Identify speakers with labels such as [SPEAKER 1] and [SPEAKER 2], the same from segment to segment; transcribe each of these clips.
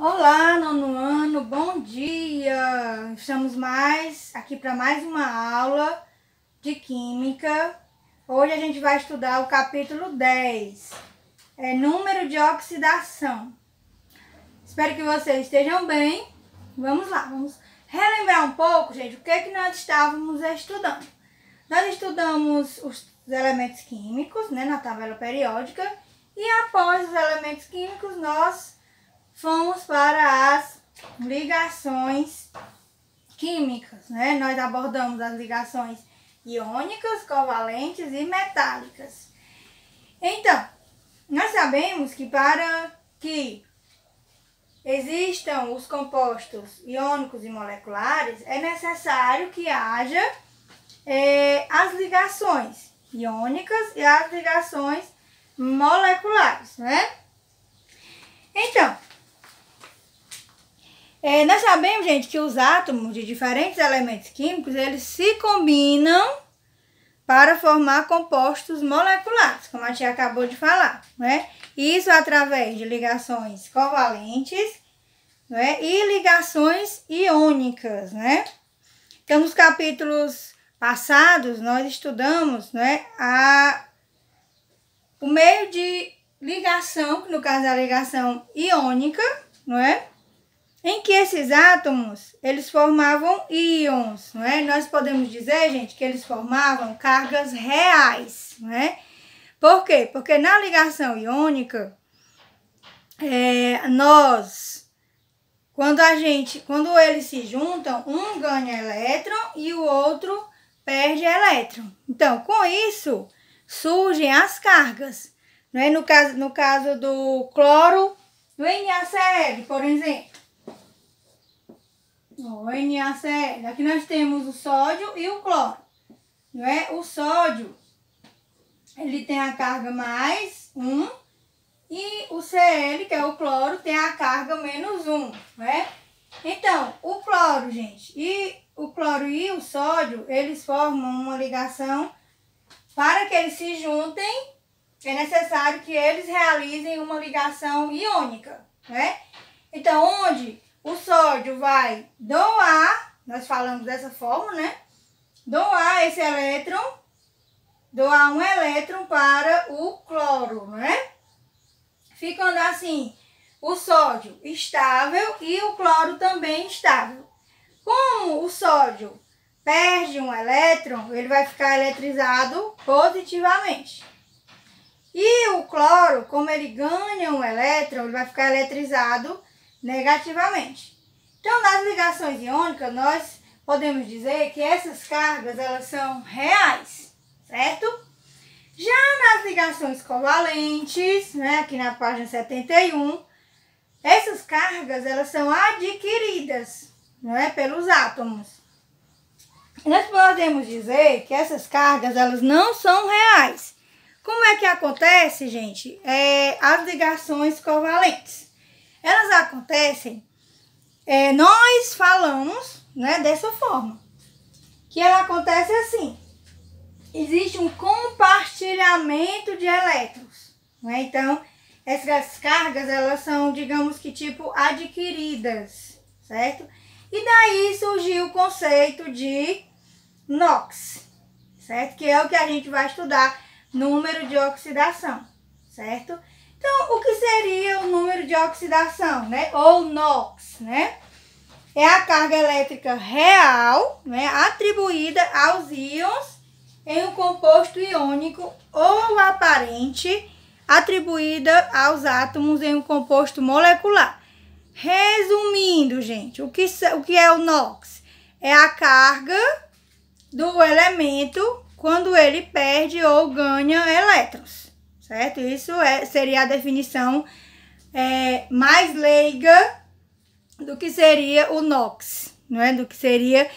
[SPEAKER 1] Olá, nono ano, bom dia! Estamos aqui para mais uma aula de Química. Hoje a gente vai estudar o capítulo 10, número de oxidação. Espero que vocês estejam bem. Vamos lá, vamos relembrar um pouco, gente, o que nós estávamos estudando. Nós estudamos os elementos químicos, na tabela periódica, e após os elementos químicos nós fomos para as ligações químicas, Nós abordamos as ligações iônicas, covalentes e metálicas. Então, nós sabemos que para que existam os compostos iônicos e moleculares, é necessário que haja as ligações iônicas e as ligações moleculares, Então, nós sabemos, gente, que os átomos de diferentes elementos químicos, eles se combinam para formar compostos moleculares, como a gente acabou de falar, Isso através de ligações covalentes, e ligações iônicas, Então, nos capítulos passados, nós estudamos, o meio de ligação, que no caso é a ligação iônica, em que esses átomos, eles formavam íons, Nós podemos dizer, gente, que eles formavam cargas reais, Por quê? Porque na ligação iônica, quando eles se juntam, um ganha elétron e o outro perde elétron. Então, com isso, surgem as cargas, No caso do cloro, do NaCl, por exemplo. O NaCl, aqui nós temos o sódio e o cloro, O sódio, ele tem a carga mais 1 e o Cl, que é o cloro, tem a carga menos 1, Então, o cloro, gente, o cloro e o sódio, eles formam uma ligação. Para que eles se juntem, é necessário que eles realizem uma ligação iônica, Então, onde o sódio vai doar, nós falamos dessa forma, doar esse elétron, doar um elétron para o cloro, Ficando assim, o sódio estável e o cloro também estável. Como o sódio perde um elétron, ele vai ficar eletrizado positivamente. E o cloro, como ele ganha um elétron, ele vai ficar eletrizado negativamente. Então, nas ligações iônicas, nós podemos dizer que essas cargas, elas são reais, certo? Já nas ligações covalentes, aqui na página 71, essas cargas, elas são adquiridas, pelos átomos. Nós podemos dizer que essas cargas, elas não são reais. Como é que acontece, gente? As ligações covalentes. Elas acontecem, nós falamos, dessa forma. Que ela acontece assim. Existe um compartilhamento de elétrons, Então, essas cargas, elas são, digamos que tipo, adquiridas, certo? E daí surgiu o conceito de NOx, certo? Que é o que a gente vai estudar, número de oxidação, certo? Então, o que seria o número de oxidação, Ou NOx, É a carga elétrica real, atribuída aos íons em um composto iônico ou aparente, atribuída aos átomos em um composto molecular. Resumindo, gente, o que é o NOx? É a carga do elemento quando ele perde ou ganha elétrons, certo? Isso seria a definição mais leiga do que seria o NOx, Do que seria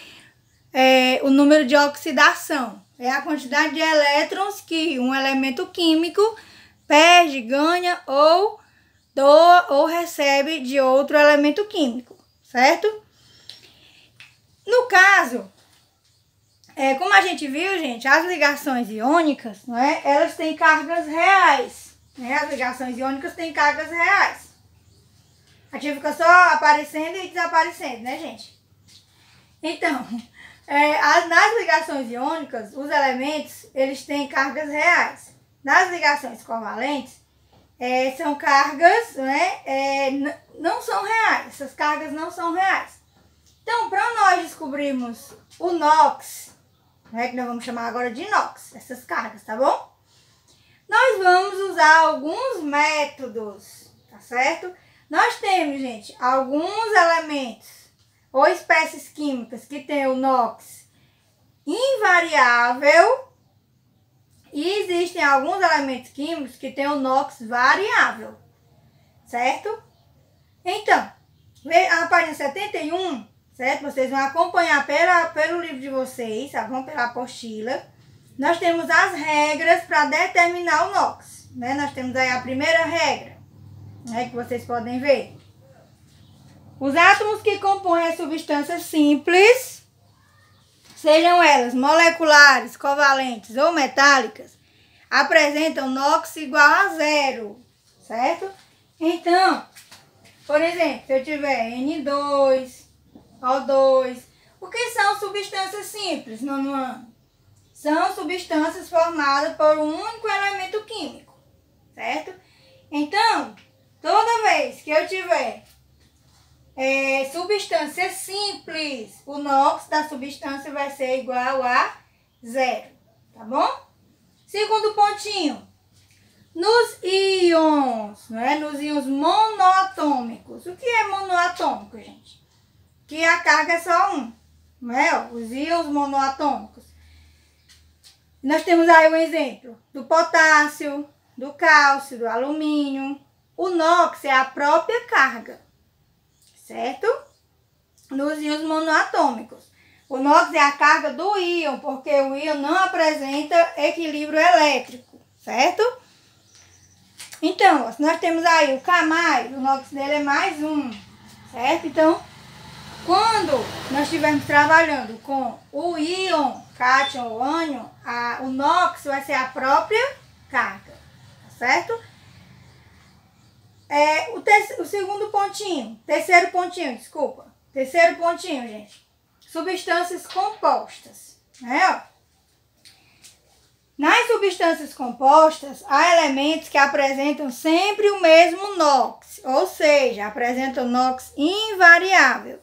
[SPEAKER 1] o número de oxidação. É a quantidade de elétrons que um elemento químico perde, ganha ou doa ou recebe de outro elemento químico, certo? No caso, como a gente viu, gente, as ligações iônicas, elas têm cargas reais, As ligações iônicas têm cargas reais. A tia fica só aparecendo e desaparecendo, né, gente? Então, nas ligações iônicas, os elementos, eles têm cargas reais. Nas ligações covalentes, são cargas, né, não são reais. Essas cargas não são reais. Então, para nós descobrirmos o NOx, né, que nós vamos chamar agora de NOx, essas cargas, tá bom? Nós vamos usar alguns métodos, tá certo? Nós temos, gente, alguns elementos ou espécies químicas que tem o NOx invariável e existem alguns elementos químicos que tem o NOx variável, certo? Então, a página 71, certo? Vocês vão acompanhar pelo livro de vocês, tá bom? Pela apostila. Nós temos as regras para determinar o NOx, né? Nós temos aí a primeira regra, né, que vocês podem ver. Os átomos que compõem as substâncias simples, sejam elas moleculares, covalentes ou metálicas, apresentam NOx igual a 0, certo? Então, por exemplo, se eu tiver N2, O2, o que são substâncias simples, nono ano? São substâncias formadas por um único elemento químico, certo? Então, toda vez que eu tiver substância simples, o NOx da substância vai ser igual a 0, tá bom? Segundo pontinho, nos íons, né? Nos íons monoatômicos. O que é monoatômico, gente? Que a carga é só um, né? Os íons monoatômicos. Nós temos aí um exemplo do potássio, do cálcio, do alumínio. O NOx é a própria carga, certo? Nos íons monoatômicos. O NOx é a carga do íon, porque o íon não apresenta equilíbrio elétrico, certo? Então, nós temos aí o K+, o NOx dele é +1, certo? Então, quando nós estivermos trabalhando com o íon, cátion ou ânion, o NOx vai ser a própria carga, tá certo? O segundo pontinho, terceiro pontinho, gente. Substâncias compostas, né? Ó. Nas substâncias compostas, há elementos que apresentam sempre o mesmo NOx, ou seja, apresentam NOx invariável.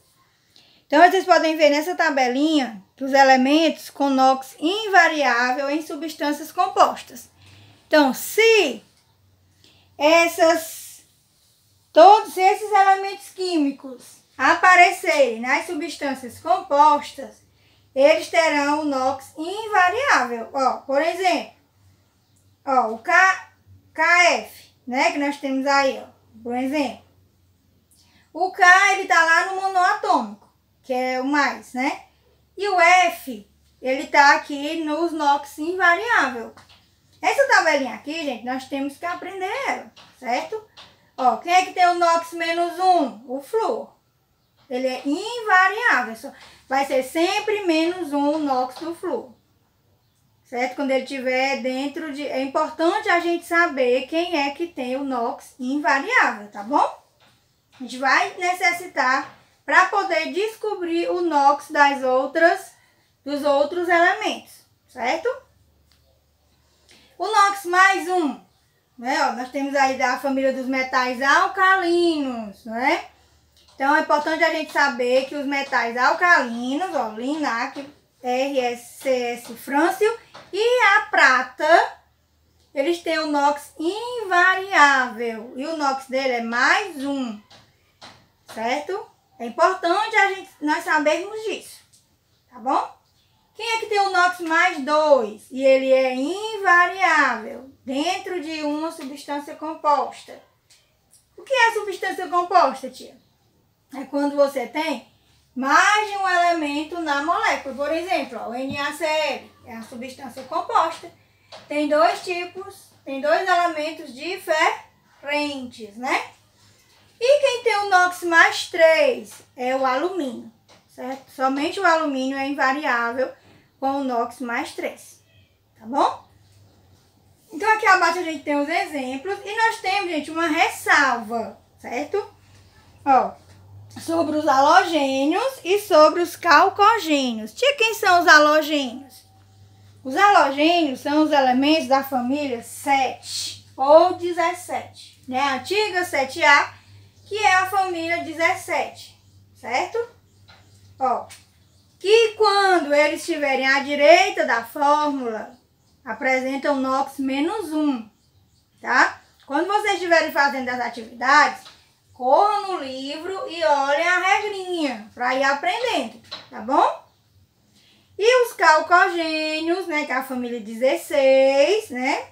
[SPEAKER 1] Então, vocês podem ver nessa tabelinha os elementos com NOx invariável em substâncias compostas. Então, se todos esses elementos químicos aparecerem nas substâncias compostas, eles terão o NOx invariável. Ó, por exemplo, ó, o KF, né, que nós temos aí, ó, por exemplo. O K, ele tá lá no monoatômico, que é o mais, né? E o F, ele tá aqui nos NOx invariável. Essa tabelinha aqui, gente, nós temos que aprender ela, certo? Ó, quem é que tem o NOx -1? O flúor. Ele é invariável, vai ser sempre -1 o NOx do flúor, certo? Quando ele estiver dentro de... É importante a gente saber quem é que tem o NOx invariável, tá bom? A gente vai necessitar para poder descobrir o NOx dos outros elementos, certo? O NOx +1, né? Ó, nós temos aí da família dos metais alcalinos, né? Então, é importante a gente saber que os metais alcalinos, ó, linac, RSCS, frâncio e a prata, eles têm o NOx invariável. E o NOx dele é +1, certo? É importante nós sabermos disso, tá bom? Quem é que tem o NOx +2 e ele é invariável dentro de uma substância composta? O que é substância composta, tia? É quando você tem mais de um elemento na molécula. Por exemplo, ó, o NaCl é uma substância composta. Tem dois tipos, tem dois elementos diferentes, né? E quem tem o NOx +3 é o alumínio, certo? Somente o alumínio é invariável com o NOx +3, tá bom? Então, aqui abaixo a gente tem os exemplos e nós temos, gente, uma ressalva, certo? Ó, sobre os halogênios e sobre os calcogênios. Tia, quem são os halogênios? Os halogênios são os elementos da família 7 ou 17, né? A antiga 7A, que é a família 17, certo? Ó, que quando eles estiverem à direita da fórmula, apresentam NOx menos 1, tá? Quando vocês estiverem fazendo as atividades, corram no livro e olhem a regrinha para ir aprendendo, tá bom? E os calcogênios, né, que é a família 16, né?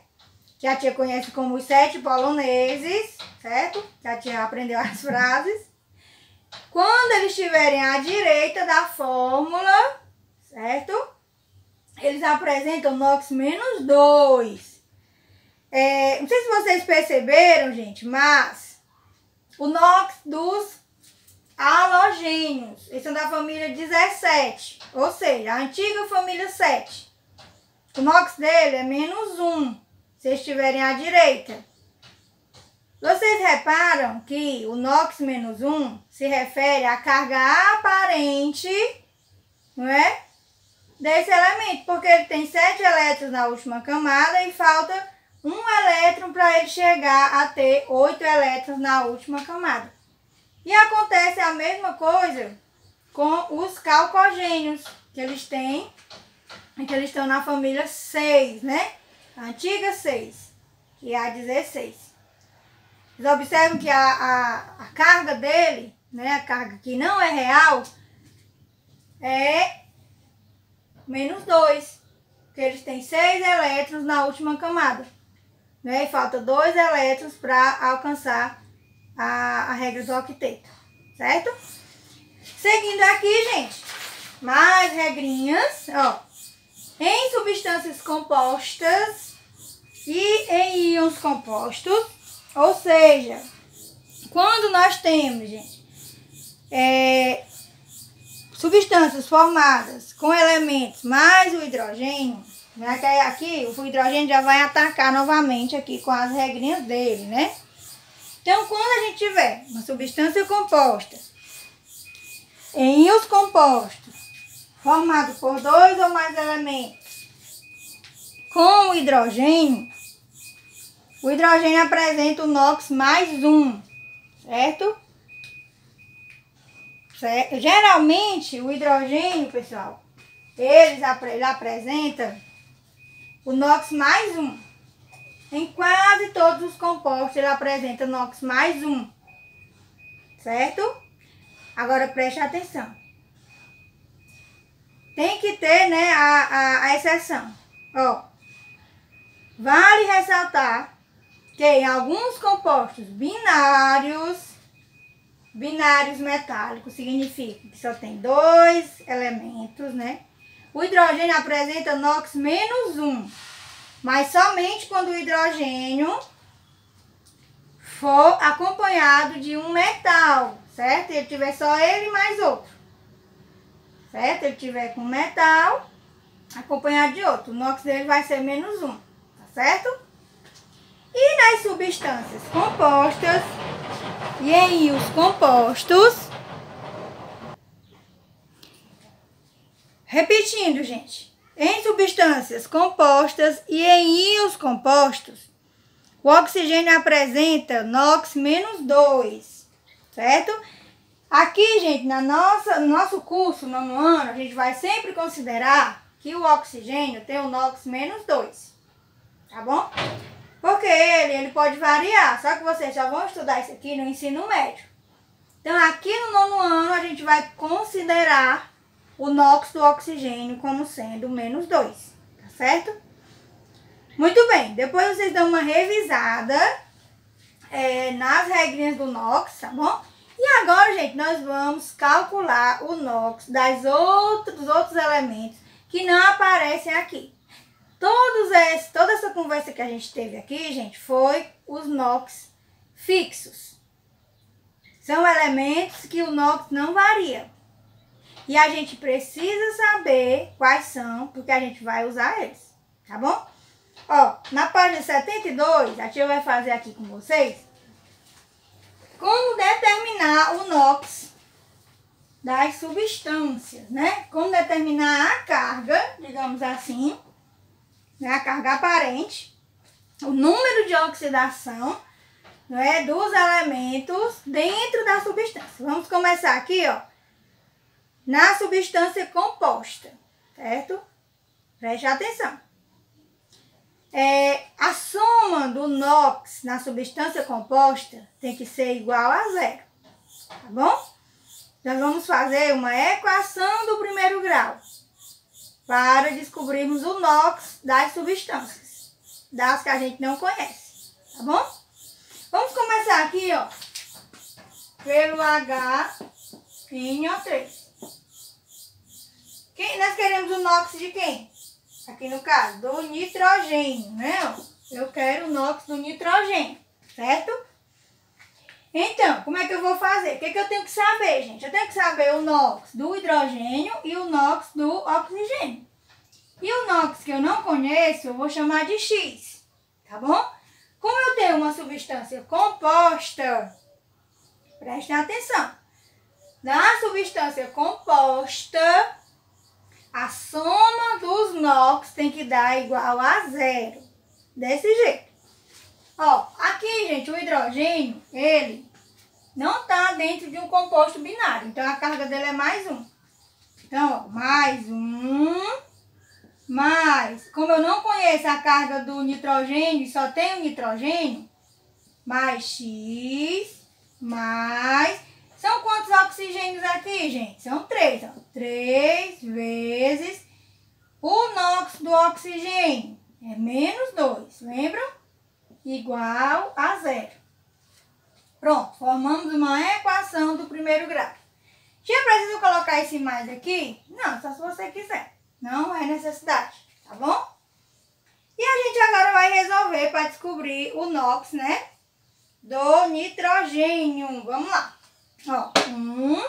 [SPEAKER 1] Que a tia conhece como os 7 poloneses, certo? Que a tia aprendeu as frases. Quando eles estiverem à direita da fórmula, certo? Eles apresentam NOx menos 2. Não sei se vocês perceberam, gente, mas o NOx dos halogênios, eles são da família 17, ou seja, a antiga família 7. O NOx dele é menos 1, se estiverem à direita. Vocês reparam que o NOx menos 1 se refere à carga aparente, não é? Desse elemento, porque ele tem 7 elétrons na última camada e falta um elétron para ele chegar a ter 8 elétrons na última camada. E acontece a mesma coisa com os calcogênios, que eles têm, que eles estão na família 6, né? A antiga 6, que é a 16. Vocês observam que a carga dele, né, a carga que não é real, é menos 2, porque eles têm 6 elétrons na última camada, né, e falta 2 elétrons para alcançar a regra do octeto, certo? Seguindo aqui, gente, mais regrinhas, ó. Em substâncias compostas e em íons compostos, ou seja, quando nós temos, gente, substâncias formadas com elementos mais o hidrogênio, né, que aqui o hidrogênio já vai atacar novamente aqui com as regrinhas dele, né? Então, quando a gente tiver uma substância composta em íons compostos, formado por 2 ou mais elementos com o hidrogênio apresenta o NOx mais 1, certo? Geralmente, o hidrogênio, pessoal, ele apresenta o NOx mais 1. Em quase todos os compostos, ele apresenta NOx mais 1, certo? Agora, preste atenção. Tem que ter, né, a exceção. Ó, vale ressaltar que em alguns compostos binários metálicos, significa que só tem 2 elementos, né? O hidrogênio apresenta NOx menos 1, mas somente quando o hidrogênio for acompanhado de um metal, certo? Ele tiver só ele mais outro, certo? Ele tiver com metal acompanhado de outro, o NOx dele vai ser menos 1, tá certo? E nas substâncias compostas e em íons compostos, repetindo, gente, em substâncias compostas e em íons compostos, o oxigênio apresenta NOx menos 2, certo? Aqui, gente, no nosso curso, no nono ano, a gente vai sempre considerar que o oxigênio tem o NOx menos 2, tá bom? Porque ele pode variar, só que vocês já vão estudar isso aqui no ensino médio. Então, aqui no nono ano, a gente vai considerar o NOx do oxigênio como sendo menos 2, tá certo? Muito bem, depois vocês dão uma revisada nas regrinhas do NOx, tá bom? E agora, gente, nós vamos calcular o NOx dos outros elementos que não aparecem aqui. Toda essa conversa que a gente teve aqui, gente, foi os NOx fixos. São elementos que o NOx não varia. E a gente precisa saber quais são, porque a gente vai usar eles, tá bom? Ó, na página 72, a tia vai fazer aqui com vocês como determinar o NOx das substâncias, né? Como determinar a carga, digamos assim, né? A carga aparente, o número de oxidação, né, dos elementos dentro da substância. Vamos começar aqui, ó, na substância composta, certo? Preste atenção. A soma do NOx na substância composta tem que ser igual a zero, tá bom? Nós vamos fazer uma equação do primeiro grau para descobrirmos o NOx das substâncias, das que a gente não conhece, tá bom? Vamos começar aqui, ó, pelo HNO3. Nós queremos o NOx de quem? Aqui no caso, do nitrogênio, né? Eu quero o NOx do nitrogênio, certo? Então, como é que eu vou fazer? O que eu tenho que saber, gente? Eu tenho que saber o NOx do hidrogênio e o NOx do oxigênio. E o NOx que eu não conheço, eu vou chamar de X, tá bom? Como eu tenho uma substância composta, preste atenção. Na substância composta, a soma dos NOx tem que dar igual a zero. Desse jeito. Ó, aqui, gente, o hidrogênio, ele não está dentro de um composto binário. Então, a carga dele é mais um. Então, ó, mais um, mais... Como eu não conheço a carga do nitrogênio e só tem o nitrogênio, mais X, mais... São quantos oxigênios aqui, gente? São 3, ó. 3 vezes o NOx do oxigênio. É menos 2, lembram? Igual a zero. Pronto, formamos uma equação do primeiro grau. Já preciso colocar esse mais aqui? Não, só se você quiser. Não é necessidade, tá bom? E a gente agora vai resolver para descobrir o NOx, né? Do nitrogênio. Vamos lá. Ó, 1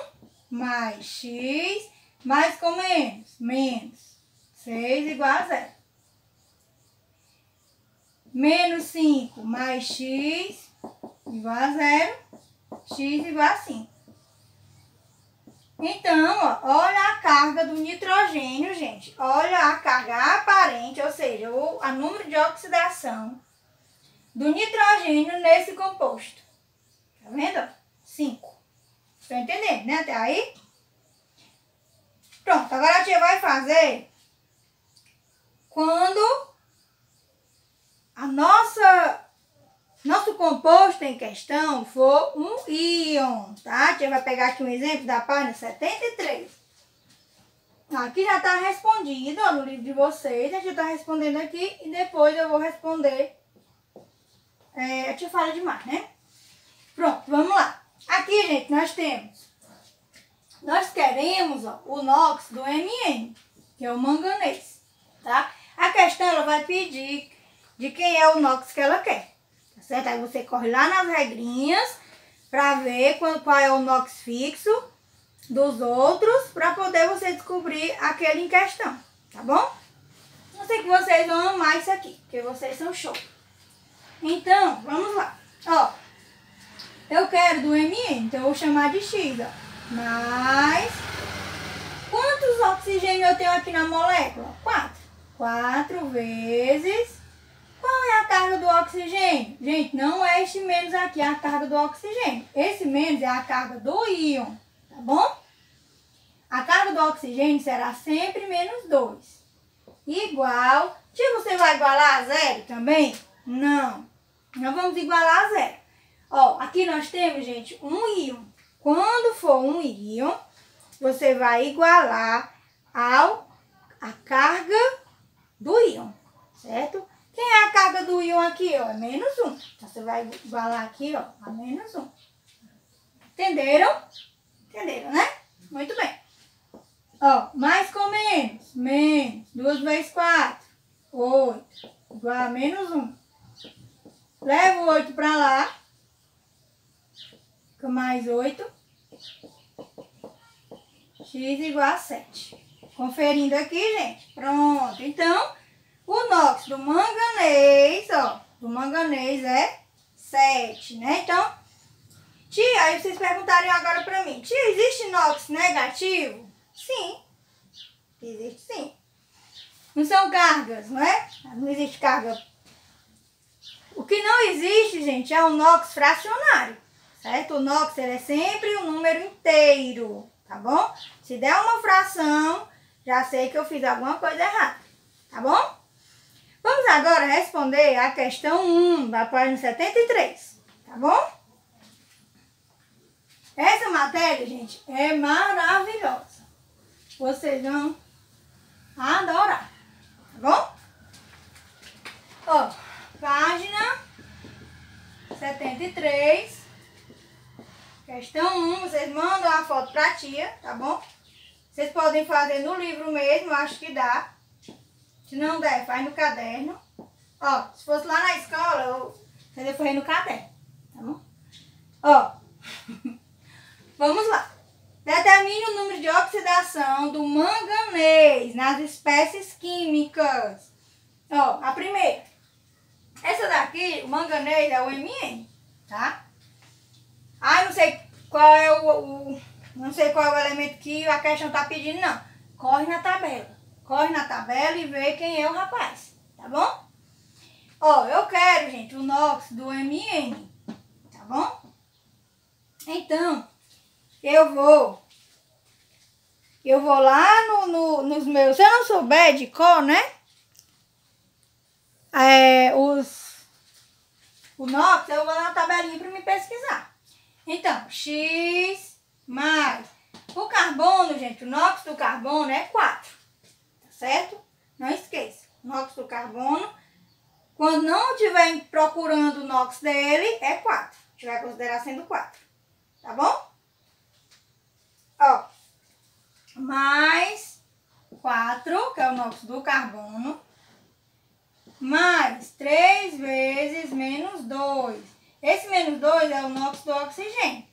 [SPEAKER 1] mais X, mais com menos, menos 6 igual a zero. Menos 5 mais X igual a zero, X igual a 5. Então, ó, olha a carga do nitrogênio, gente. Olha a carga aparente, ou seja, o número de oxidação do nitrogênio nesse composto. Tá vendo? 5. Estão entendendo, né? Até aí? Pronto, agora a tia vai fazer quando nosso composto em questão for um íon, tá? A tia vai pegar aqui um exemplo da página 73. Aqui já está respondido, ó, no livro de vocês. A tia está respondendo aqui e depois eu vou responder. A tia fala demais, né? Pronto, vamos lá. Aqui, gente, nós queremos, ó, o NOx do MN, que é o manganês, tá? A questão, ela vai pedir de quem é o NOx que ela quer, tá certo? Aí você corre lá nas regrinhas para ver qual é o NOx fixo dos outros, para poder você descobrir aquele em questão, tá bom? Eu sei que vocês vão amar isso aqui, porque vocês são show. Então, vamos lá. Ó, eu quero do MN, então eu vou chamar de X, ó. Mais... Quantos oxigênios eu tenho aqui na molécula? 4. 4 vezes... Qual é a carga do oxigênio? Gente, não é este menos aqui, é a carga do oxigênio. Esse menos é a carga do íon, tá bom? A carga do oxigênio será sempre menos 2. Igual... Tipo, você vai igualar a zero também? Não. Não vamos igualar a zero. Ó, aqui nós temos, gente, um íon. Quando for um íon, você vai igualar a carga do íon, certo? Quem é a carga do íon aqui, ó? É menos 1. Então, você vai igualar aqui, ó, a menos 1. Entenderam? Entenderam, né? Muito bem. Ó, mais com menos. Menos. 2 vezes 4. 8. Igual a menos 1. Leva o 8 para lá. Fica mais 8. X igual a 7. Conferindo aqui, gente. Pronto. Então, o NOx do manganês, ó, do manganês é 7, né? Então, Tia, aí vocês perguntarem agora pra mim, tia, existe NOx negativo? Sim, existe sim. Não são cargas, não é? Não existe carga. O que não existe, gente, é o NOx fracionário, certo? O NOx ele é sempre um número inteiro, tá bom? Se der uma fração, já sei que eu fiz alguma coisa errada, tá bom? Vamos agora responder a questão 1 da página 73, tá bom? Essa matéria, gente, é maravilhosa. Vocês vão adorar, tá bom? Ó, página 73, questão 1, vocês mandam a foto pra tia, tá bom? Vocês podem fazer no livro mesmo, acho que dá. Se não der, faz no caderno. Ó, se fosse lá na escola, você fazer no caderno, tá bom? Ó, vamos lá. Determine o número de oxidação do manganês nas espécies químicas. Ó, a primeira. Essa daqui, o manganês é o Mn, tá? Ah, não sei qual é não sei qual é o elemento que a questão tá pedindo, não. Corre na tabela. Corre na tabela e vê quem é o rapaz, tá bom? Ó, eu quero, gente, o NOx do Mn, tá bom? Então, eu vou lá nos meus... Se eu não souber de cor, né? O NOx, eu vou lá na tabelinha para me pesquisar. Então, X mais... O carbono, gente, o NOx do carbono é 4. Tá certo? Não esqueça. O NOx do carbono, quando não estiver procurando o NOx dele, é 4. A gente vai considerar sendo 4. Tá bom? Ó. Mais 4, que é o NOx do carbono. Mais 3 vezes menos 2. Esse menos 2 é o NOx do oxigênio.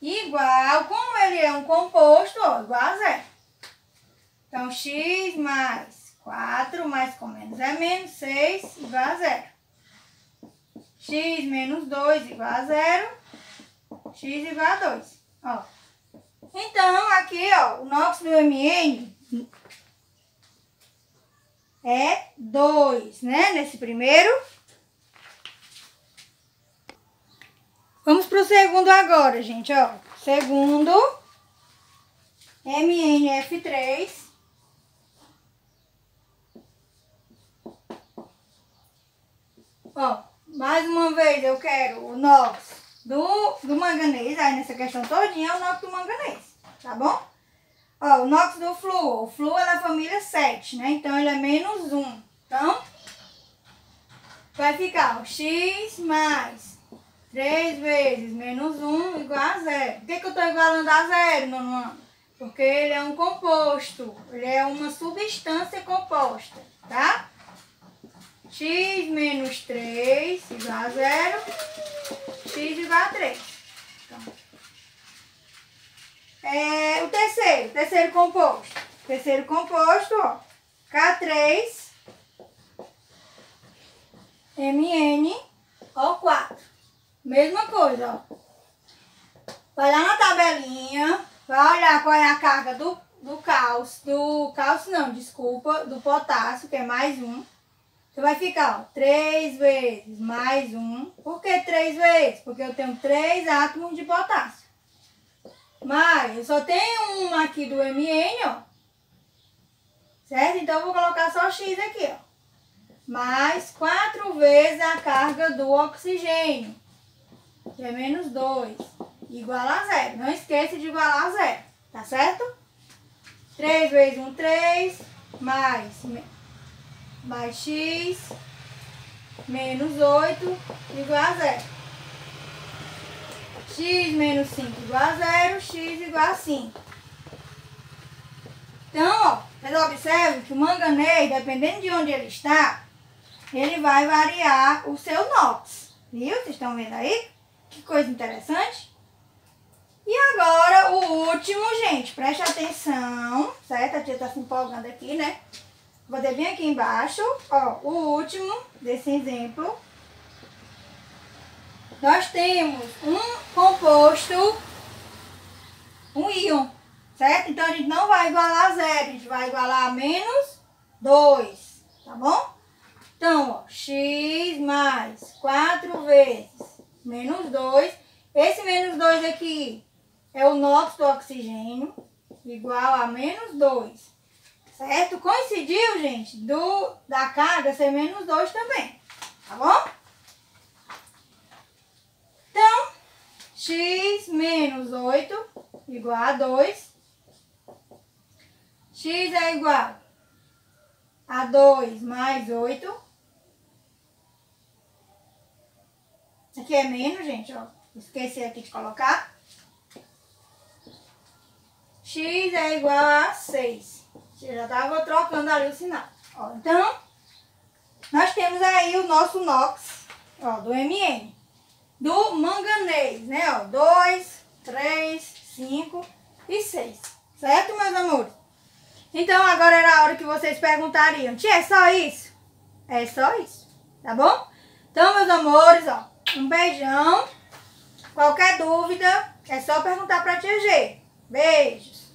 [SPEAKER 1] Igual, como ele é um composto, ó, igual a 0. Então, x mais 4 mais com menos é menos, 6 igual a 0. X menos 2 igual a 0. X igual a 2. Ó. Então, aqui, ó, o NOx do Mn é 2, né? Nesse primeiro. Vamos pro segundo agora, gente, ó. Segundo, MnF3. Ó, mais uma vez eu quero o NOx do manganês. Aí nessa questão todinha é o NOx do manganês, tá bom? Ó, o NOx do flúor. O flúor é da família 7, né? Então ele é menos 1. Então, vai ficar, ó, x mais 3 vezes menos 1 igual a 0. Por que eu estou igualando a 0, nono ano? Porque ele é um composto. Ele é uma substância composta, tá? X menos 3 igual a 0. X igual a 3. Então, o terceiro composto. Terceiro composto, ó. K3 MnO4. Mesma coisa, ó. Vai lá na tabelinha, vai olhar qual é a carga do potássio, que é mais 1. Então vai ficar, ó, 3 vezes mais 1. Por que 3 vezes? Porque eu tenho 3 átomos de potássio. Mas eu só tenho uma aqui do Mn, ó. Certo? Então eu vou colocar só X aqui, ó. Mais 4 vezes a carga do oxigênio, que é menos 2, igual a 0. Não esqueça de igualar a 0, tá certo? 3 vezes 1, 3, mais X, menos 8, igual a 0. X menos 5 igual a 0, X igual a 5. Então, ó, vocês observam que o manganês, dependendo de onde ele está, ele vai variar o seu NOx. Viu? Vocês estão vendo aí? Que coisa interessante. E agora, o último, gente, preste atenção, certo? A tia está se empolgando aqui, né? Vou botar bem aqui embaixo, ó, o último desse exemplo. nós temos um composto, um íon, certo? Então a gente não vai igualar a zero, a gente vai igualar a menos 2, tá bom? Então, ó, x mais 4 vezes menos 2. Esse menos 2 aqui é o NOx do oxigênio, igual a menos 2. Certo? Coincidiu, gente, da carga ser menos 2 também. Tá bom? Então, x menos 8 igual a 2. X é igual a 2 mais 8. Aqui é menos, gente, ó. Esqueci aqui de colocar. X é igual a 6. Eu já estava trocando ali o sinal. Ó, então, nós temos aí o nosso NOx, ó, do MN. Do manganês, né, ó. 2, 3, 5 e 6. Certo, meus amores? Então, agora era a hora que vocês perguntariam: tia, é só isso? É só isso, tá bom? Então, meus amores, ó, um beijão. Qualquer dúvida, é só perguntar pra tia G. Beijos.